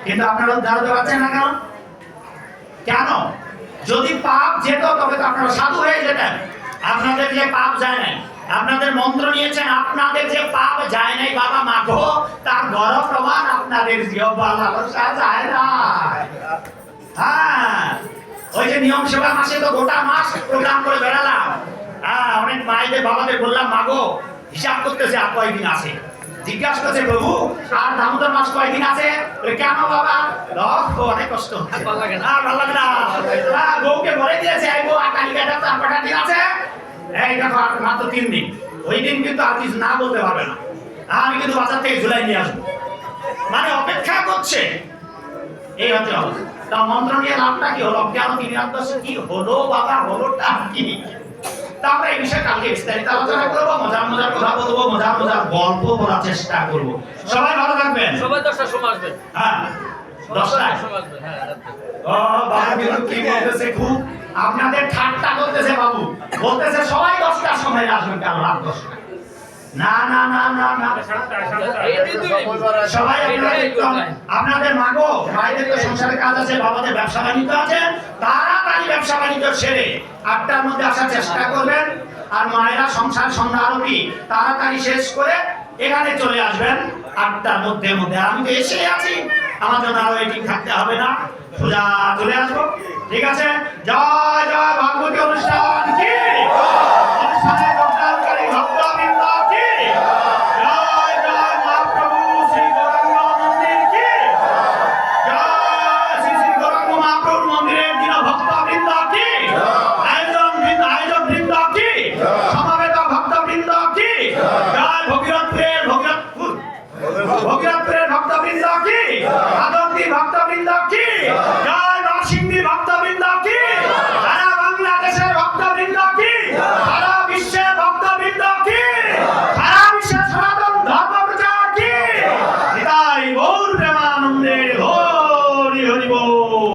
কিন্তু আপনারা উদ্ধার হতে পারছেন না কেন? কেন? যদি পাপ যেত তবে তো আপনারা সাধু হয়ে যেতেন। আপনাদের যে পাপ যায় নাই, আপনাদের মন্ত্র নিয়েছেন, আপনাদের যে পাপ যায় নাই বাবা মাগো, তার বড় প্রমাণ আপনাদের জিহ্বা লালসা যায় না। হ্যাঁ, ওই যে নিয়ম সেবা মাসে তো গোটা মাস প্রোগ্রাম করে বেড়ালাম। হ্যাঁ, অনেক মায়েদের বাবাদের বললাম মাগো হিসাব করতেছে আর কয়দিন আছে। জিজ্ঞাসা করছে প্রভু আর দামোদর মাস কয়দিন আছে? কেন বাবা? অনেক কষ্ট হচ্ছে, ভালো লাগে না, ভালো লাগে না। বউকে বলে দিয়েছে এই বউ আর কালিকাটা 4-5 দিন আছে, এই দেখো আর মাত্র 3 দিন। ওই দিন কিন্তু আর কিছু না বলতে পারবে না, আমি কিন্তু বাজার থেকে ঝুলাই নিয়ে আসবো, মানে অপেক্ষা করছে। এই হচ্ছে অবস্থা। তা মন্ত্র নিয়ে লাভটা কি হলো? কেন 3 কি হলো বাবা? হলোটা কি? তা আমরা এই বিষয়ে কালকে বিস্তারিত আলোচনা করবো, মজার মজার কথা বলবো, মজার মজার গল্প বলার চেষ্টা করবো। সবাই ভালো থাকবেন। সবাই 10টার সময় আসবেন। হ্যাঁ, 10টায় সময় আসবেন। হ্যাঁ, ও বাবা কিন্তু কি বলতেছে, খুব আপনাদের ঠাট্টা করতেছে বাবু, বলতেছে সবাই 10টার সময় আসবেন। কেন রাত 10টা? না না না না না, সবাই আপনাদের মাগো ভাইদের তো সংসারের কাজ আছে, বাবাদের ব্যবসা বাণিজ্য আছে, তাড়াতাড়ি ব্যবসা বাণিজ্য সেরে 8টার মধ্যে আসার চেষ্টা করবেন। আর মায়েরা সংসার সন্ধ্যা আরতি তাড়াতাড়ি শেষ করে এখানে চলে আসবেন 8টার মধ্যে। আমি তো এসে আছি, আমার জন্য আরো ওয়েটিং থাকতে হবে না, সোজা চলে আসবো। ঠিক আছে, জয় জয় ভাগবতী অনুষ্ঠান কি